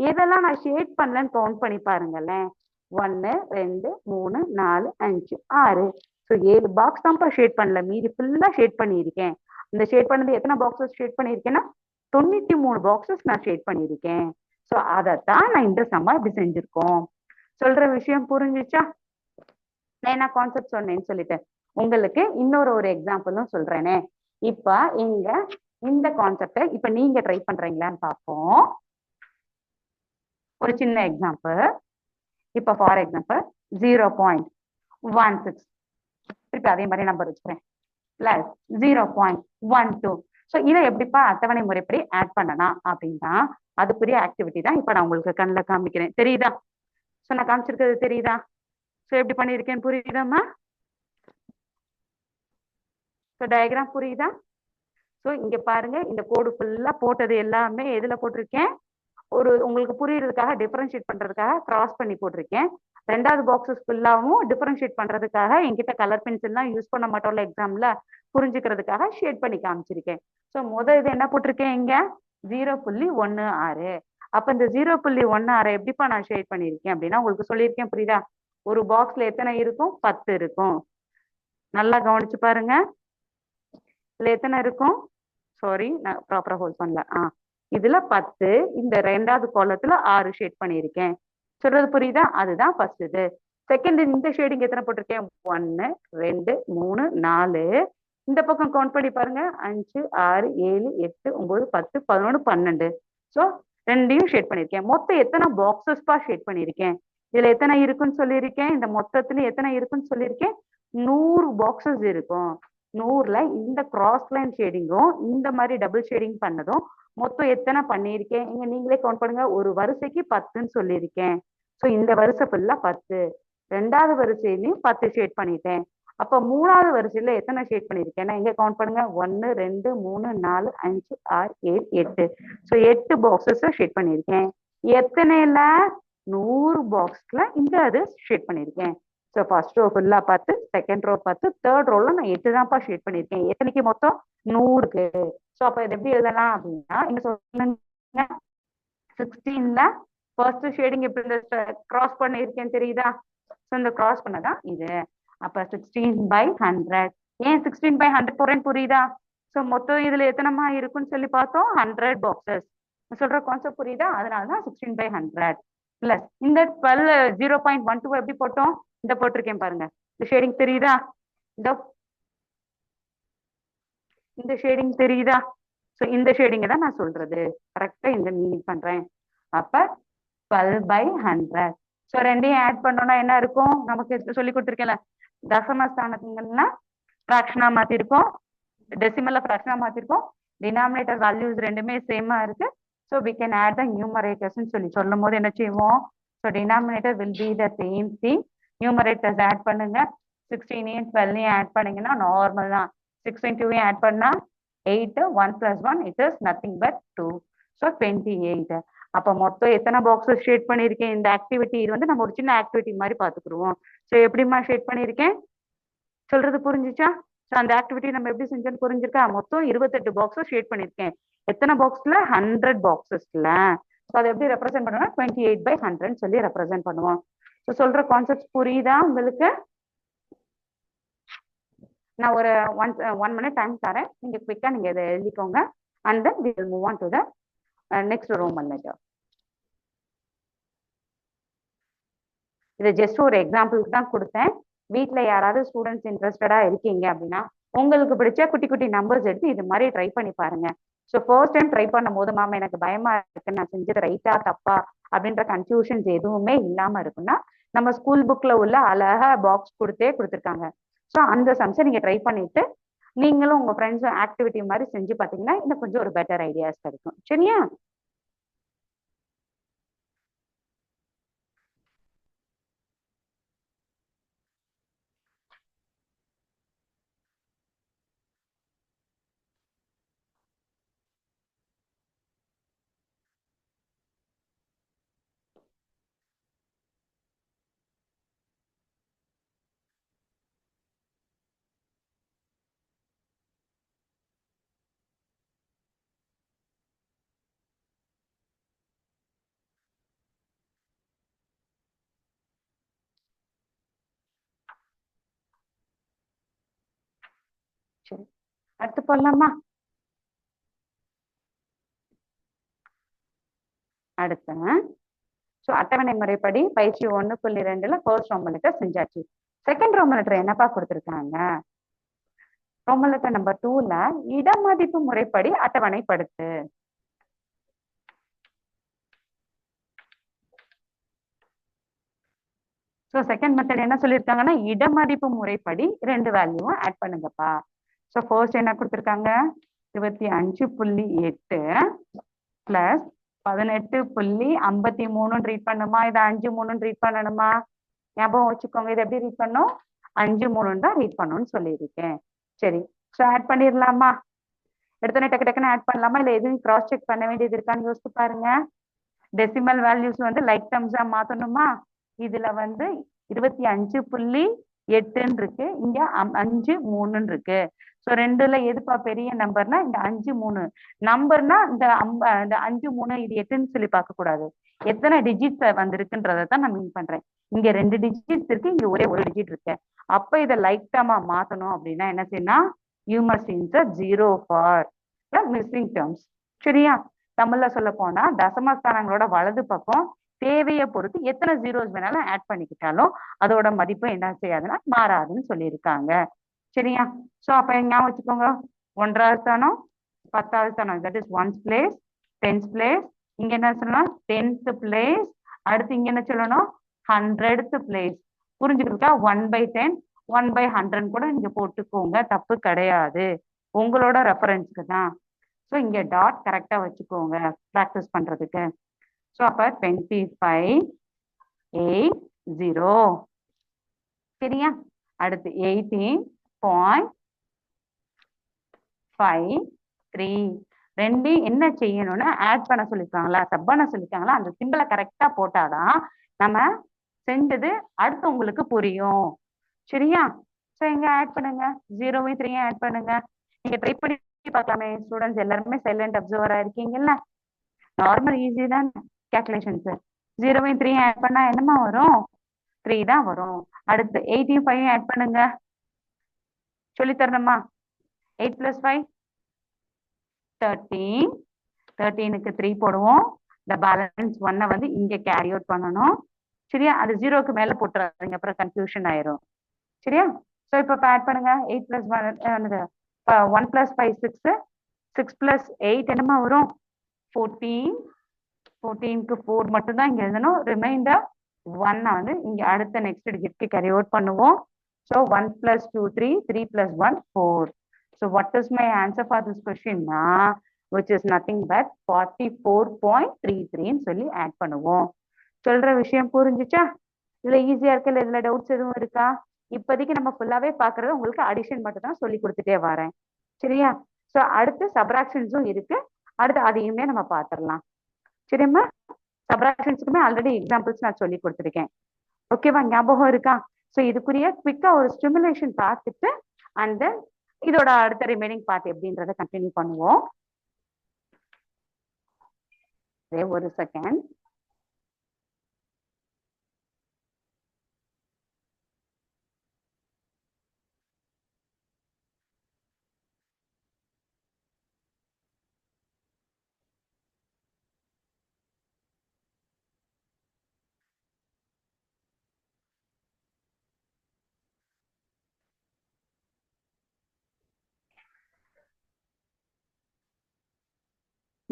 S1: எதெல்லாம் நான் ஷேட் பண்ணலன்னு கவுண்ட் பண்ணி பாருங்களேன். 1 2 3 4 5 6. ஸோ 7 பாக்ஸ் தான்ப்பா ஷேட் பண்ணல, மீதி ஃபுல்லா ஷேட் பண்ணியிருக்கேன். இந்த ஷேட் பண்ணது எத்தனை பாக்ஸஸ் ஷேட் பண்ணியிருக்கேன்னா 93 பாக்ஸஸ் நான் ஷேட் பண்ணியிருக்கேன். ஸோ அதைத்தான் நான் இந்த சம்மா இப்படி செஞ்சிருக்கோம். சொல்ற விஷயம் புரிஞ்சுச்சா? நான் என்ன கான்செப்ட் சொன்னேன்னு சொல்லிட்டேன். உங்களுக்கு இன்னொரு எக்ஸாம்பிளும் சொல்றேனே. இப்ப இங்க இந்த கான்செப்டை இப்ப நீங்க ட்ரை பண்றீங்களான்னு பார்ப்போம். ஒரு சின்ன எக்ஸாம்பிள். இப்ப ஃபார் எக்ஸாம்பிள் 0.16, திருப்பி அதே மாதிரி நம்பர் வச்சுக்கிறேன், பிளஸ் 0.12. ஸோ இதை எப்படிப்பா அட்டவணை முறைப்படி ஆட் பண்ணலாம் அப்படின்னா அதுக்குரிய ஆக்டிவிட்டி தான் இப்ப நான் உங்களுக்கு கண்ணில் காமிக்கிறேன். தெரியுதா? ஸோ நான் காமிச்சிருக்கிறது தெரியுதா? ஸோ எப்படி பண்ணியிருக்கேன்னு புரியுதாம்மா? ஸோ டயக்ராம் புரியுதா? ஸோ இங்க பாருங்க, இந்த கோடு ஃபுல்லா போட்டது எல்லாமே எதுல போட்டிருக்கேன், ஒரு உங்களுக்கு புரியுறதுக்காக டிஃபரன்ஷியேட் பண்றதுக்காக கிராஸ் பண்ணி போட்டிருக்கேன். ரெண்டாவது பாக்ஸஸ் ஃபுல்லாவும் டிஃபரன்ஷியேட் பண்றதுக்காக என்கிட்ட கலர் பென்சில்லாம் யூஸ் பண்ண மாட்டோம்ல எக்ஸாம்ல, புரிஞ்சுக்கிறதுக்காக ஷேட் பண்ணி காமிச்சிருக்கேன். ஸோ இது என்ன போட்டிருக்கேன் இங்க 0.16. அப்ப இந்த 0.16 எப்படிப்பா நான் ஷேட் பண்ணியிருக்கேன் அப்படின்னா உங்களுக்கு சொல்லியிருக்கேன், புரியுதா? ஒரு பாக்ஸ்ல எத்தனை இருக்கும், 10 இருக்கும். நல்லா கவனிச்சு பாருங்க, இதுல எத்தனை இருக்கும், சாரி நான் ப்ராப்பரா ஹோல்ட் பண்ணல. இதுல 10, இந்த ரெண்டாவது காலத்துல 6 ஷேட் பண்ணியிருக்கேன். சொல்றது புரியுதா? அதுதான் ஃபர்ஸ்ட் இது. செகண்ட் இந்த ஷேடிங் எத்தனை போட்டிருக்கேன், 1 2 3 4. இந்த பக்கம் கவுண்ட் பண்ணி பாருங்க, 5 6 7 8 9 10 11 12. ஸோ ரெண்டையும் ஷேட் பண்ணியிருக்கேன். மொத்தம் எத்தனை பாக்ஸஸ் பா ஷேட் பண்ணியிருக்கேன், இதுல எத்தனை இருக்குன்னு சொல்லியிருக்கேன், இந்த மொத்தத்துல எத்தனை இருக்குன்னு சொல்லியிருக்கேன், 100 பாக்ஸஸ் இருக்கும். 100ல இந்த கிராஸ் லைன் ஷேடிங்கும் இந்த மாதிரி டபுள் ஷேடிங் பண்ணதும் மொத்தம் எத்தனை பண்ணியிருக்கேன், இங்க நீங்களே கவுண்ட் பண்ணுங்க. ஒரு வரிசைக்கு 10ன்னு சொல்லியிருக்கேன். ஸோ இந்த வரிசை ஃபுல்லா 10. ரெண்டாவது வரிசையிலையும் 10 ஷேட் பண்ணிட்டேன். அப்ப மூணாவது வரிசையில எத்தனை ஷேட் பண்ணிருக்கேன் இங்க கவுண்ட் பண்ணுங்க 1 2 3 4 5 6 7 8. ஸோ 8 பாக்ஸஸ் ஷேட் பண்ணிருக்கேன். எத்தனைல 100 பாக்ஸ்ல இந்த அது ஷேட் பண்ணிருக்கேன். ஸோ ஃபர்ஸ்ட் ரோ ஃபுல்லா பார்த்து செகண்ட் ரோ பார்த்து தேர்ட் ரோல நான் 8 தான்ப்பா ஷேட் பண்ணிருக்கேன். எத்தனைக்கு மொத்தம் 100க்கு. ஸோ அப்ப இது எப்படி எழுதலாம் அப்படின்னா இங்க சொல்லுங்க 16ல ஃபர்ஸ்ட் ஷேடிங் எப்படி இந்த கிராஸ் பண்ணிருக்கேன் தெரியுதா? ஸோ இந்த கிராஸ் பண்ணதான் இது. அப்ப 16/100. ஏன் 16/100 போறேன்னு புரியுதா? ஸோ மொத்தம் இதுல எத்தனைமா இருக்குன்னு சொல்லி பார்த்தோம் 100 பாக்ஸஸ். சொல்ற கான்செப்ட் புரியுதா? அதனாலதான் 16/100 பிளஸ் இந்த 12 0.12 எப்படி போட்டோம்? இந்த போட்டிருக்கேன் பாருங்க. இந்த ஷேடிங் தெரியுதா? இந்த ஷேடிங் தெரியுதா? ஸோ இந்த ஷேடிங்கை தான் நான் சொல்றது. கரெக்டா இந்த மீனிங் பண்றேன். அப்ப 12/100. ஸோ ரெண்டையும் ஆட் பண்ணோம்னா என்ன இருக்கும்? நமக்கு சொல்லி கொடுத்துருக்கேன்ல தசம ஸ்தானத்துங்கன்னா ஃப்ராக்ஷனா மாத்திருக்கோம், டெசிமல்ல ஃப்ராக்ஷனா மாத்திருக்கோம், டினாமினேட்டர் வேல்யூஸ் ரெண்டுமே சேமா இருக்கு. So we can add the numerators சொல்லி சொல்லும் போது என்ன செய்வோம்? So denominator will be the same thing. Numerators add பண்ணுங்க. 16 12 ஆட் பண்ணீங்கன்னா நார்மல் தான். 6 2 ஆட் பண்ணா 8 1 + 1 it is nothing but 2. So 28. அப்ப மொத்தம் எத்தனை பாக்ஸஸ் ஷேட் பண்ணிருக்கேன்? இந்த ஆக்டிவிட்டி இது வந்து நம்ம ஒரு சின்ன ஆக்டிவிட்டி மாதிரி பாத்துக்குருவோம். ஸோ எப்படிமா ஷேட் பண்ணிருக்கேன் சொல்றது புரிஞ்சுச்சா? ஸோ அந்த ஆக்டிவிட்டி நம்ம எப்படி செஞ்சோன்னு புரிஞ்சிருக்கா? மொத்தம் 28 பாக்ஸஸ் ஷேட் பண்ணிருக்கேன். எத்தனை பாக்ஸ்ல? 100 பாக்ஸஸ்ல. ஸோ அதை எப்படி ரெப்ரசென்ட் பண்ணுவோம்னா 28/100 சொல்லி ரெப்ரசென்ட் பண்ணுவோம். ஸோ சொல்ற கான்செப்ட் புரியுதா உங்களுக்கு? நான் ஒரு 1 minute டைம் தரேன். நீங்க குவிக்கா நீங்க இதை எழுதிக்கோங்க. And then we will move on to the next Roman letter. இது ஜஸ்ட் ஒரு எக்ஸாம்பிளுக்கு தான் கொடுத்தேன். வீட்ல யாராவது ஸ்டூடெண்ட்ஸ் இன்ட்ரெஸ்டடா இருக்கீங்க அப்படின்னா உங்களுக்கு பிடிச்ச குட்டி குட்டி நம்பர்ஸ் எடுத்து இது மாதிரி ட்ரை பண்ணி பாருங்க. ஸோ ஃபர்ஸ்ட் டைம் ட்ரை பண்ணும் போது மாமா எனக்கு பயமா இருக்கு, நான் செஞ்சது ரைட்டா தப்பா அப்படின்ற கன்ஃபியூஷன்ஸ் எதுவுமே இல்லாம இருக்குன்னா நம்ம ஸ்கூல் புக்ல உள்ள அழகா பாக்ஸ் கொடுத்துருக்காங்க. ஸோ அந்த சம்ஸை நீங்க ட்ரை பண்ணிட்டு நீங்களும் உங்க ஃப்ரெண்ட்ஸும் ஆக்டிவிட்டி மாதிரி செஞ்சு பார்த்தீங்கன்னா இன்னும் கொஞ்சம் ஒரு பெட்டர் ஐடியாஸ் கிடைக்கும். சரியா? சரி, அடுத்து போடலாமா? அடுத்த ஸோ அட்டவணை முறைப்படி பயிற்சி 1.2ல ஃபர்ஸ்ட் ரோமன் லெட்டர் செஞ்சாச்சு. செகண்ட் ரோமன் லெட்டர் என்னப்பா கொடுத்துருக்காங்க? ரோமன் லெட்டர் நம்பர் 2ல இடமதிப்பு முறைப்படி அட்டவணைப்படுத்து. ஸோ செகண்ட் மெத்தட் என்ன சொல்லியிருக்காங்கன்னா இடமதிப்பு முறைப்படி 2 வேல்யூவும் ஆட் பண்ணுங்கப்பா. ஸோ ஃபர்ஸ்ட் என்ன கொடுத்துருக்காங்க? 25.8 பிளஸ் 18.53 ரீட் பண்ணுமா? இதை 5 3 ரீட் பண்ணணுமா? ஞாபகம் வச்சுக்கோங்க. இதை எப்படி ரீட் பண்ணும்? 5 3 தான் ரீட் பண்ணணும்னு சொல்லியிருக்கேன். சரி, ஸோ ஆட் பண்ணிடலாமா? எடுத்தோன்னே டக்கு டக்குன்னு ஆட் பண்ணலாமா? இல்லை எதுவும் கிராஸ் செக் பண்ண வேண்டியது இருக்கான்னு யோசிச்சு பாருங்க. டெசிமல் வேல்யூஸ் வந்து லைக் டர்ம்ஸா மாத்தணுமா? இதுல வந்து 25.8 இருக்கு, இங்க 5 3 இருக்கு. ஸோ ரெண்டுல எதுப்பா பெரிய நம்பர்னா இந்த 5 3 நம்பர்னா இந்த 5 3 இது 8ன்னு சொல்லி பார்க்க கூடாது. எத்தனை டிஜிட்ஸ் வந்திருக்குன்றதை தான் நான் மீன் பண்றேன். இங்க 2 டிஜிட்ஸ் இருக்கு, இங்க ஒரே ஒரு டிஜிட் இருக்கு. அப்ப இதை லைக் டர்மா மாத்தணும் அப்படின்னா என்ன செய்யணும்? You must insert 0 for the missing terms. சரியா? தமிழ்ல சொல்ல போனா தசமஸ்தானங்களோட வலது பக்கம் தேவையை பொறுத்து எத்தனை ஜீரோஸ் வேணாலும் ஆட் பண்ணிக்கிட்டாலும் அதோட மதிப்பு என்ன செய்யாதுன்னா மாறாதுன்னு சொல்லியிருக்காங்க. சரியா? ஸோ அப்ப ஞாபகம் வச்சுக்கோங்க, 1வது ஸ்தானம் 10வது ஸ்தானம், that is 1th place, 10th place. இங்க என்ன சொல்லணும்? 10th place. அடுத்து இங்க என்ன சொல்லணும்? 100th place. புரிஞ்சுக்கிட்டா? 1/10 1/100 கூட நீங்க போட்டுக்கோங்க, தப்பு கிடையாது. உங்களோட ரெஃபரன்ஸ்க்கு தான். ஸோ இங்க டாட் கரெக்டா வச்சுக்கோங்க ப்ராக்டிஸ் பண்றதுக்கு. ஸோ அப்ப 25.80. சரியா? அடுத்து 18.53 ரெண்டையும் என்ன செய்யணும்னு ஆட் பண்ண சொல்லிருக்காங்களா, சப் பண்ண சொல்லிருக்காங்களா, அந்த சிம்பிளை கரெக்டா போட்டாதான் நம்ம செஞ்சது அடுத்து உங்களுக்கு புரியும். சரியா? சோ எங்க ஆட் பண்ணுங்க, 0வையும் 3 ஆட் பண்ணுங்க. நீங்க ட்ரை பண்ணி பார்க்கலாமே ஸ்டூடெண்ட்ஸ், எல்லாருமே சைலண்ட் அப்சர்வரா இருக்கீங்கல்ல. நார்மல் ஈஸி தான் கேல்குலேஷன்ஸ். 0வையும் 3 ஆட் பண்ணா என்னமா வரும்? 3 தான் வரும். அடுத்து 8ஐயும் 5ஐயும் ஆட் பண்ணுங்க. சொல்லி தரணுமா? 8 + 5 13. 13க்கு 3 போடுவோம். இந்த பேலன்ஸ் 1 வந்து இங்க கேரி அவுட் பண்ணணும். சரியா? அது 0க்கு மேல போட்டுறாதீங்க, அப்புறம் கன்ஃபியூஷன் ஆயிரும். சரியா? சோ இப்ப ஆட் பண்ணுங்க. 8 + 1 1 + 5 6, 6 + 8 என்னமா வரும்? 14. 14க்கு 4 மட்டும் தான் இங்க எழுதணும். ரிமைண்டர் 1 வந்து இங்க அடுத்த நெக்ஸ்ட் டிஜிட்க்கு கேரி அவுட் பண்ணுவோம். So 1 + 2 3, 3 + 1 4. So what is my answer for this question na, which is nothing but 44.33 ன்னு சொல்லி ஆட் பண்ணுவோம். சொல்ற விஷயம் புரிஞ்சுச்சா? இதுல ஈஸியா இருக்கு இல்ல? இதுல டவுட்ஸ் எதுவும் இருக்கா? இப்போதைக்கு நம்ம ஃபுல்லாவே பாக்குறது உங்களுக்கு அடிஷன் மட்டும் தான் சொல்லி கொடுத்துட்டே வரேன். சரியா? சோ அடுத்து சப்ராக்ஷன்ஸும் இருக்கு, அடுத்து அதையுமே நம்ம பாத்திரலாம். சரிம்மா? சப்ராக்ஷன்ஸுக்குமே ஆல்ரெடி எக்ஸாம்பிள்ஸ் நான் சொல்லி கொடுத்துருக்கேன். ஓகேவா? ஞாபகம் இருக்கா? சோ இதுக்குரிய குவிக்கா ஒரு ஸ்டிமுலேஷன் பார்த்துட்டு அண்ட் தென் இதோட அடுத்த ரிமைனிங் பார்ட் எப்படின்றத கண்டினியூ பண்ணுவோம். ஒரு செகண்ட்.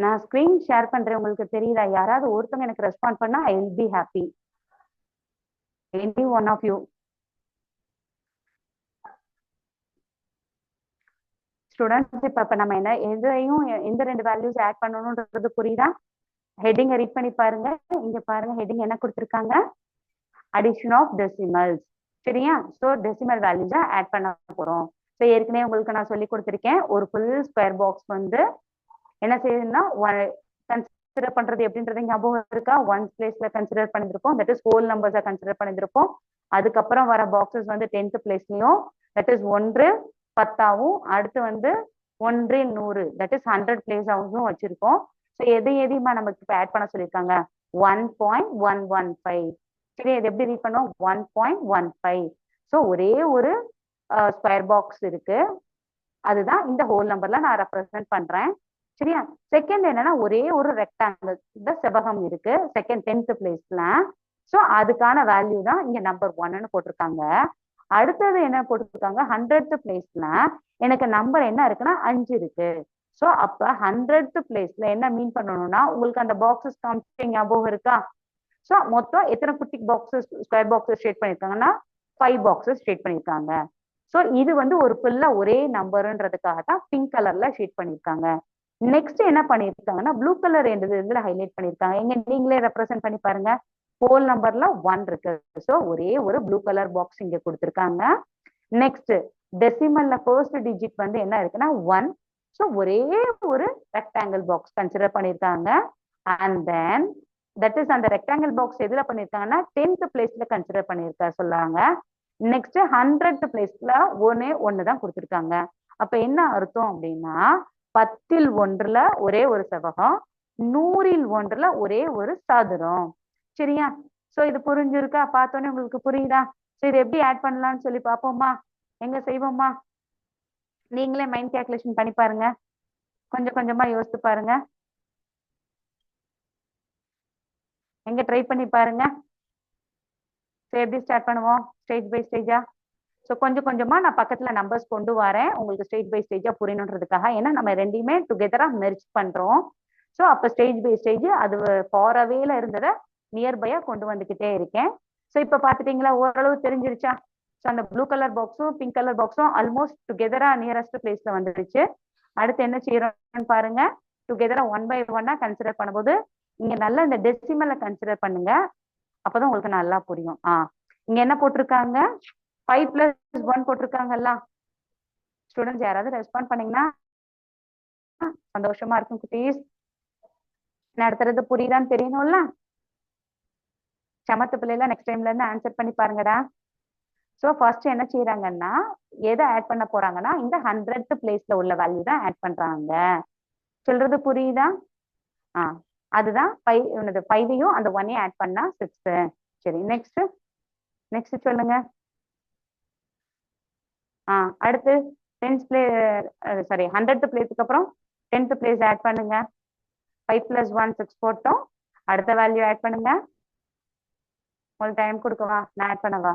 S1: நான் ஸ்கிரீன் ஷேர் பண்றேன், உங்களுக்கு தெரியுதா? யாராவது ஒருத்தவங்க எனக்கு ரெஸ்பாண்ட் பண்ணா I will be happy. Any one of you students. இப்ப நம்ம என்ன எதையும் எந்த 2 வேல்யூஸ் ஆட் பண்ணணும்ன்றது புரியுதா? ஹெட்டிங்கை ரீட் பண்ணி பாருங்க. இங்க பாருங்க ஹெட்டிங் என்ன கொடுத்துருக்காங்க? Addition of decimals. சரியா? ஸோ டெசிமல் வேல்யூஸை ஆட் பண்ண போறோம். ஸோ ஏற்கனவே உங்களுக்கு நான் சொல்லி கொடுத்துருக்கேன், ஒரு ஃபுல் ஸ்கொயர் பாக்ஸ் வந்து என்ன செய்யுதுன்னா கன்சிடர் பண்றது எப்படின்றது ஞாபகம் இருக்கா? ஒன்ஸ் பிளேஸ்ல கன்சிடர் பண்ணிருப்போம், தட் இஸ் ஹோல் நம்பர்ஸை கன்சிடர் பண்ணிருப்போம். அதுக்கப்புறம் வர பாக்ஸஸ் வந்து 10th பிளேஸ்லயும், தட் இஸ் 1 10ஆவும், அடுத்து வந்து 1 100, தட் இஸ் 100 பிளேஸாவும் வச்சிருக்கோம். ஸோ எதையுமா நமக்கு இப்போ ஆட் பண்ண சொல்லியிருக்காங்க? 1.115. சரி, இது எப்படி ரீட் பண்ணோம்? 1.15. ஸோ ஒரே ஒரு ஸ்கொயர் பாக்ஸ் இருக்கு, அதுதான் இந்த ஹோல் நம்பர்ல நான் ரெப்ரசென்ட் பண்றேன். சரியா? செகண்ட் என்னன்னா ஒரே ஒரு ரெக்டாங்கிள், இந்த செவ்வகம் இருக்கு செகண்ட் 10th பிளேஸ்ல. ஸோ அதுக்கான வேல்யூ தான் இங்க நம்பர் 1ன்னு போட்டிருக்காங்க. அடுத்தது என்ன போட்டிருக்காங்க? 100th பிளேஸ்ல எனக்கு நம்பர் என்ன இருக்குன்னா 5 இருக்கு. ஸோ அப்ப 100th பிளேஸ்ல என்ன மீன் பண்ணணும்னா, உங்களுக்கு அந்த பாக்ஸஸ் காமிச்சு ஞாபகம் இருக்கா? ஸோ மொத்தம் எத்தனை குட்டி பாக்ஸஸ் ஸ்கொயர் பாக்ஸஸ் ஷேட் பண்ணிருக்காங்கன்னா 5 பாக்ஸஸ் ஷேட் பண்ணிருக்காங்க. ஸோ இது வந்து ஒரு ஃபுல்லா ஒரே நம்பருன்றதுக்காக தான் பிங்க் கலர்ல ஷேட் பண்ணிருக்காங்க. நெக்ஸ்ட் என்ன பண்ணிருக்காங்கன்னா ப்ளூ கலர் இதுல ஹைலைட் பண்ணிருக்காங்க. எங்க நீங்களே ரெப்ரசென்ட் பண்ணி பாருங்க. ஹோல் நம்பர்ல 1 இருக்கு. ஸோ ஒரே ஒரு ப்ளூ கலர் பாக்ஸ் இங்க கொடுத்துருக்காங்க. நெக்ஸ்ட் டெசிமல்ல ஃபர்ஸ்ட் டிஜிட் வந்து என்ன இருக்குன்னா 1. ஸோ ஒரே ஒரு ரெக்டாங்கிள் பாக்ஸ் கன்சிடர் பண்ணிருக்காங்க. அண்ட் தென் தட் இஸ் அந்த ரெக்டாங்கிள் பாக்ஸ் எதுல பண்ணிருக்காங்கன்னா 10th பிளேஸ்ல கன்சிடர் பண்ணிருக்கா சொல்லாங்க. நெக்ஸ்ட் 100th பிளேஸ்ல ஒன்னு தான் கொடுத்துருக்காங்க. அப்ப என்ன அர்த்தம் அப்படின்னா 10ல் 1ல ஒரே ஒரு செவ்வகம், 100ல் 1ல ஒரே ஒரு சதுரம். சரியா? சோ இது புரிஞ்சிருக்கா? பார்த்தோன்னே உங்களுக்கு புரியுதா? சோ இது எப்படி ஆட் பண்ணலாம்னு சொல்லி பார்ப்போமா? எங்க செய்வோமா? நீங்களே மைண்ட் கால்குலேஷன் பண்ணி பாருங்க, கொஞ்சம் கொஞ்சமா யோசித்து பாருங்க. எங்க ட்ரை பண்ணி பாருங்க. ஸோ எப்படி ஸ்டார்ட் பண்ணுவோம்? Stage by ஸ்டேஜா. ஸோ கொஞ்சம் கொஞ்சமா நான் பக்கத்துல நம்பர்ஸ் கொண்டு வரேன், உங்களுக்கு ஸ்டேஜ் பை ஸ்டேஜா புரியணுன்றதுக்காக. ஏன்னா நம்ம ரெண்டையுமே டுகெதரா மெர்ஜ் பண்றோம். ஸோ அப்போ ஸ்டேஜ் பை ஸ்டேஜ் அது ஃபார் அவேல இருந்ததை நியர்பையா கொண்டு வந்துகிட்டே இருக்கேன். ஸோ இப்போ பார்த்துட்டீங்களா? ஓரளவு தெரிஞ்சிருச்சா? ஸோ அந்த ப்ளூ கலர் பாக்ஸும் பிங்க் கலர் பாக்ஸும் ஆல்மோஸ்ட் டுகெதரா நியரஸ்ட் பிளேஸ்ல வந்துடுச்சு. அடுத்து என்ன செய்யறோம்னு பாருங்க. டுகெதரா 1 by 1 கன்சிடர் பண்ணும்போது இங்க நல்லா இந்த டெசிமலை கன்சிடர் பண்ணுங்க, அப்பதான் உங்களுக்கு நல்லா புரியும். இங்க என்ன போட்டிருக்காங்க? 5 + 1 போட்டிருக்காங்கல்ல ஸ்டூடெண்ட்ஸ், யாராவது ரெஸ்பாண்ட் பண்ணீங்கன்னா சந்தோஷமா இருக்கும் குட்டீஸ். நடத்துறது புரியுதான்னு தெரியணும்ல. சமத்து பிள்ளைல நெக்ஸ்ட் டைம்ல இருந்து ஆன்சர் பண்ணி பாருங்கடா. சோ ஃபர்ஸ்ட் என்ன செய்யறாங்கன்னா, எதை ஆட் பண்ண போறாங்கன்னா இந்த 100th பிளேஸ்ல உள்ள வேல்யூ தான் ஆட் பண்றாங்க. சொல்றது புரியுதா? அதுதான் 5ஐயும் அந்த 1ஐயும் ஆட் பண்ணா 6. சரி, நெக்ஸ்ட் நெக்ஸ்ட் சொல்லுங்க. அடுத்து 10th பிளேஸ், சாரி 100th பிளேஸ்க்கு அப்புறம் 10th பிளேஸ் ஆட் பண்ணுங்க. 5 + 1 6 போட்டோம். அடுத்த வேல்யூ ஆட் பண்ணுங்க. உங்களுக்கு டைம் கொடுக்கவா? நான் ஆட் பண்ணவா?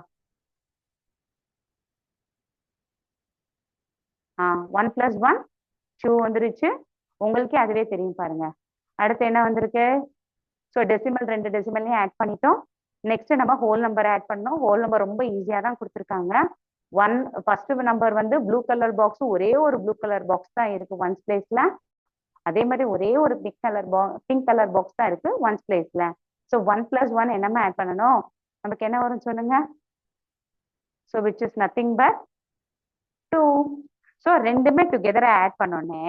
S1: 1 + 1 2 வந்துருச்சு. உங்களுக்கே அதுவே தெரியும் பாருங்க. அடுத்து என்ன வந்திருக்கு? ஸோ டெசிமல் 2 டெசிமல்லையும் ஆட் பண்ணிட்டோம். நெக்ஸ்ட் நம்ம ஹோல் நம்பர் ஆட் பண்ணோம். ஹோல் நம்பர் ரொம்ப ஈஸியா தான் கொடுத்துருக்காங்க. ஃபர்ஸ்ட் நம்பர் வந்து ப்ளூ கலர் பாக்ஸ், ஒரே ஒரு ப்ளூ கலர் பாக்ஸ் தான் இருக்கு ஒன்ஸ் பிளேஸ்ல. அதே மாதிரி ஒரே ஒரு பிங்க் கலர் பாக்ஸ் தான் இருக்கு ஒன்ஸ் பிளேஸ்ல. ஸோ 1 + 1 என்னமா ஆட் பண்ணணும்? நமக்கு என்ன வரும் சொல்லுங்க. So which is nothing but 2. So ரெண்டுமே டுகெதரா ஆட் பண்ணோன்னே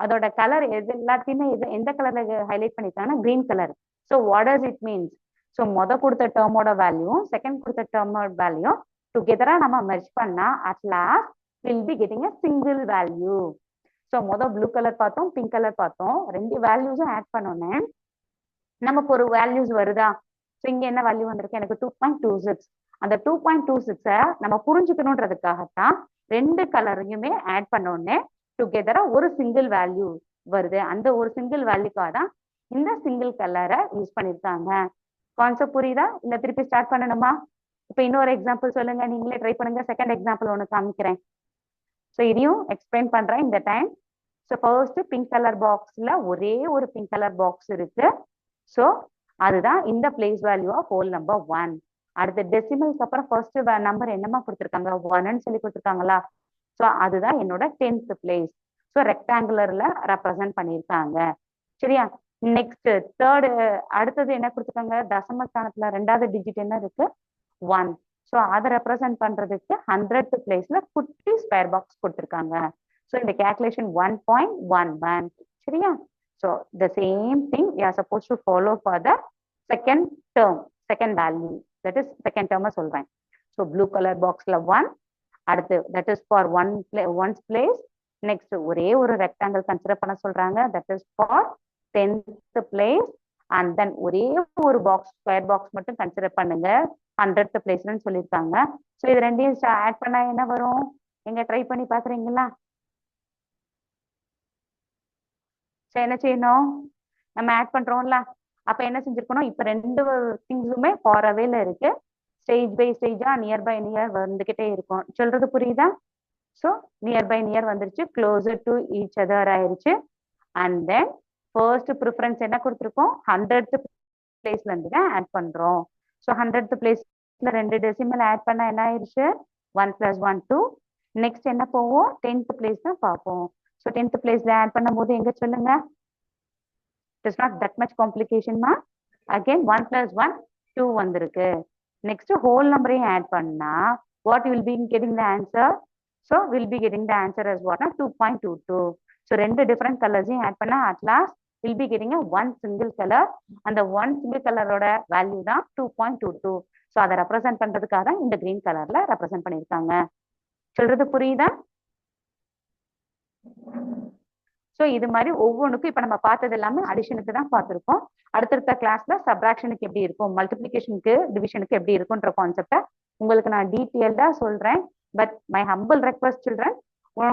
S1: அதோட கலர் எல்லாத்தையுமே எந்த கலர்ல ஹைலைட் பண்ணிருக்காங்கன்னா green colour. So what does it means? So கொடுத்த டேர்மோட வேல்யூ செகண்ட் கொடுத்த டேர்மோட வேல்யூ டுகெதரா நம்ம மெர்ஜ் பண்ணா at last will be getting a single value. So blue colour பார்த்தோம், பிங்க் கலர் பார்த்தோம். ரெண்டு வேல்யூஸும் ஆட் பண்ணோன்னே நமக்கு ஒரு வேல்யூஸ் வருதா? ஸோ இங்க என்ன வேல்யூ வந்திருக்கு? எனக்கு 2.26. அந்த 2.26 நம்ம புரிஞ்சுக்கணுன்றதுக்காகத்தான் ரெண்டு கலரையுமே ஆட் பண்ணோடனே டுகெதரா ஒரு சிங்கிள் வேல்யூ வருது. அந்த ஒரு சிங்கிள் வேல்யூக்காக தான் இந்த சிங்கிள் கலரை யூஸ் பண்ணிருக்காங்க. கான்செப்ட் புரியுதா? இல்ல திருப்பி ஸ்டார்ட் பண்ணணுமா? இப்ப இன்னொரு எக்ஸாம்பிள் சொல்லுங்க, நீங்களே ட்ரை பண்ணுங்க. செகண்ட் எக்ஸாம்பிள் ஒன்று காமிக்கிறேன். ஸோ இதையும் எக்ஸ்பிளைன் பண்றேன் இந்த time. So first pink colour பாக்ஸ்ல ஒரே ஒரு பிங்க் கலர் பாக்ஸ் இருக்கு. ஸோ அதுதான் இந்த place value of whole number 1. அடுத்த டெசிமல்க்கு அப்புறம் ஃபர்ஸ்ட் நம்பர் என்னமா கொடுத்துருக்காங்க? 1ன்னு சொல்லி கொடுத்துருக்காங்களா? ஸோ அதுதான் என்னோட 10th பிளேஸ். ஸோ ரெக்டாங்குலர்ல ரெப்ரசன்ட் பண்ணியிருக்காங்க. சரியா? நெக்ஸ்ட் தேர்டு, அடுத்தது என்ன கொடுத்துருக்காங்க? தசம ஸ்தானத்துல ரெண்டாவது டிஜிட் என்ன இருக்கு? 1. ஸோ அதை ரெப்ரசன்ட் பண்றதுக்கு 100th பிளேஸ்ல குட்டி ஸ்கொயர் பாக்ஸ் கொடுத்துருக்காங்க. ஸோ இந்த கேல்குலேஷன் 1.11. சரியா? So the same thing we are supposed to follow for the second term, second value. That is second term சொல்றேன். So blue color boxல 1. அடுத்து that is for one's place. Next ஒரே ஒரு rectangle consider பண்ண சொல்றாங்க. That is for 10th place. And then ஒரே ஒரு box square box மட்டும் consider பண்ணுங்க 100th பிளேஸ்ன்னு சொல்லியிருக்காங்க. ஸோ இது ரெண்டையும் ஆட் பண்ணா என்ன வரும்? எங்க ட்ரை பண்ணி பாக்குறீங்களா? என்ன செய்யணும்? நம்ம ஆட் பண்றோம்ல, அப்ப என்ன செஞ்சிருக்கணும்? இப்ப ரெண்டு திங்ஸுமே ஃபார் அவேல இருக்கு. ஸ்டேஜ் பை ஸ்டேஜா நியர் பை நியர் வந்துகிட்டே இருக்கும். சொல்றது புரியுதா? ஸோ நியர் பை நியர் வந்துருச்சு, க்ளோசர் டு ஈச் அதர் ஆயிருச்சு. அண்ட் தென் ஃபர்ஸ்ட் ப்ரிஃபரன்ஸ் என்ன கொடுத்துருக்கோம்? 100th பிளேஸ்ல இருந்து தான் ஆட் பண்றோம். ஸோ 100th பிளேஸ்ல ரெண்டு டெசிமல் ஆட் பண்ணா என்ன ஆயிருச்சு? 1 + 1 2. நெக்ஸ்ட் என்ன போவோம்? 10th பிளேஸ் தான் பார்ப்போம். ஸோ 10th பிளேஸ்ல ஆட் பண்ணும்போது எங்க சொல்லுங்க? It is not that much complication ma. Again 1 + 1 2 வந்திருக்கு. நெக்ஸ்ட் ஹோல் நம்பரையும் ஆட் பண்ணா what will be getting the answer? So we'll be getting the answer as what? 2.22. So ரெண்டு டிஃபரெண்ட் கலர்ஸையும் ஆட் பண்ணா at last we'll be getting a one single color. அந்த one single கலரோட value தான் 2.22. So அதை represent பண்றதுக்காக தான் இந்த green கலர்ல represent பண்ணியிருக்காங்க. சொல்றது புரியுதா? ஸோ இது மாதிரி ஒவ்வொன்றுக்கும் இப்ப நம்ம பார்த்தது எல்லாமே அடிஷனுக்கு தான் பார்த்துருக்கோம். அடுத்தடுத்த கிளாஸ்ல சப்ராக்ஷனுக்கு எப்படி இருக்கும், மல்டிபிளிகேஷனுக்கு டிவிஷனுக்கு எப்படி இருக்கும்ன்ற கான்செப்டை உங்களுக்கு நான் டீட்டெயில்டா சொல்றேன். But my humble request children,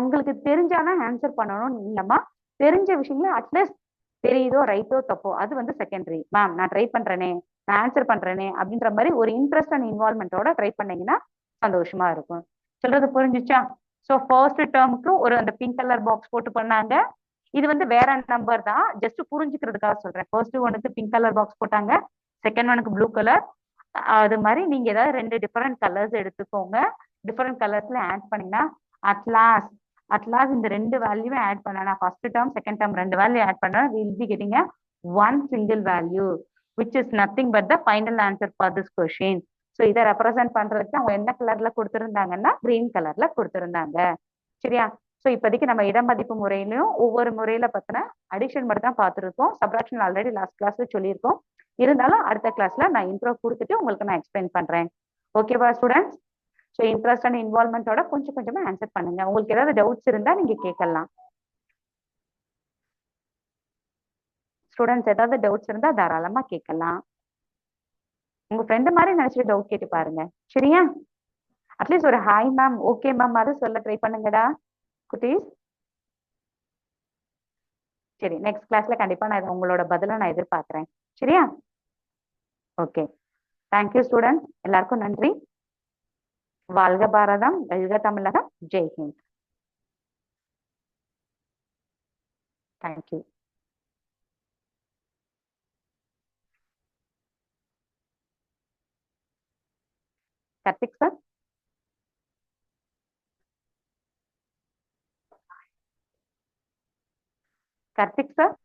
S1: உங்களுக்கு தெரிஞ்சாதான் ஆன்சர் பண்ணணும் இல்லம்மா. தெரிஞ்ச விஷயங்கள அட்லீஸ்ட் தெரியுதோ ரைட்டோ தப்போ அது வந்து செகண்டரி. மேம் நான் ட்ரை பண்றேனே, நான் ஆன்சர் பண்றேனே அப்படின்ற மாதிரி ஒரு இன்ட்ரெஸ்ட் அண்ட் இன்வால்மெண்டோட ட்ரை பண்ணீங்கன்னா சந்தோஷமா இருக்கும். சொல்றது புரிஞ்சுச்சா? ஸோ ஃபர்ஸ்ட் டேர்முக்கு ஒரு அந்த பிங்க் கலர் பாக்ஸ் போட்டு பண்ணாங்க. இது வந்து வேற நம்பர் தான், ஜஸ்ட் புரிஞ்சுக்கிறதுக்காக சொல்றேன். ஃபர்ஸ்ட் ஒனுக்கு பிங்க் கலர் பாக்ஸ் போட்டாங்க, செகண்ட் ஒனுக்கு ப்ளூ கலர். அது மாதிரி நீங்க ஏதாவது ரெண்டு டிஃபரெண்ட் கலர்ஸ் எடுத்துக்கோங்க. டிஃபரெண்ட் கலர்ஸ்ல ஆட் பண்ணீங்கன்னா அட்லாஸ்ட் இந்த ரெண்டு வேல்யூவே ஆட் பண்ணா, ஃபர்ஸ்ட் டேர்ம் செகண்ட் டேர்ம் ரெண்டு வேல்யூ ஆட் பண்ணா will be getting a one single value which is nothing but the final answer for this question. So இதை ரெப்ரசென்ட் பண்றதுக்கு அவங்க என்ன கலர்ல கொடுத்திருந்தாங்கன்னா கிரீன் கலர்ல கொடுத்திருந்தாங்க. சரியா? ஸோ இப்போதைக்கு நம்ம இடமதிப்பு முறையிலையும் ஒவ்வொரு முறையில பத்தின அடிஷன் மட்டும் தான் பார்த்துருக்கோம். சப்ராக்ஷன் ஆல்ரெடி லாஸ்ட் கிளாஸ்ல சொல்லியிருக்கோம். இருந்தாலும் அடுத்த கிளாஸ்ல நான் இன்ட்ரோ கொடுத்துட்டு உங்களுக்கு நான் எக்ஸ்பிளைன் பண்றேன். ஓகேவா ஸ்டூடெண்ட்ஸ்? ஸோ இன்ட்ரெஸ்ட் அண்ட் இன்வால்மெண்டோட கொஞ்சம் கொஞ்சமா ஆன்சர் பண்ணுங்க. உங்களுக்கு ஏதாவது டவுட்ஸ் இருந்தா நீங்க கேட்கலாம். ஸ்டூடெண்ட்ஸ் ஏதாவது டவுட்ஸ் இருந்தா தாராளமா கேட்கலாம். உங்க ஃப்ரெண்டு மாதிரி நினைச்சிட்டு டவுட் கேட்டு பாருங்க. சரியா? அட்லீஸ்ட் ஒரு ஹாய் மேம், ஓகே மேம் அது சொல்ல ட்ரை பண்ணுங்கடா குட்டீஸ். சரி, நெக்ஸ்ட் கிளாஸ்ல கண்டிப்பா நான் உங்களோட பதில நான் எதிர்பார்க்கிறேன். சரியா? Okay, thank you students. எல்லாருக்கும் நன்றி. வாழ்க பாரதம், வெல்க தமிழகம், ஜெய் Hind. Thank you. Karthik sir. Karthik sir.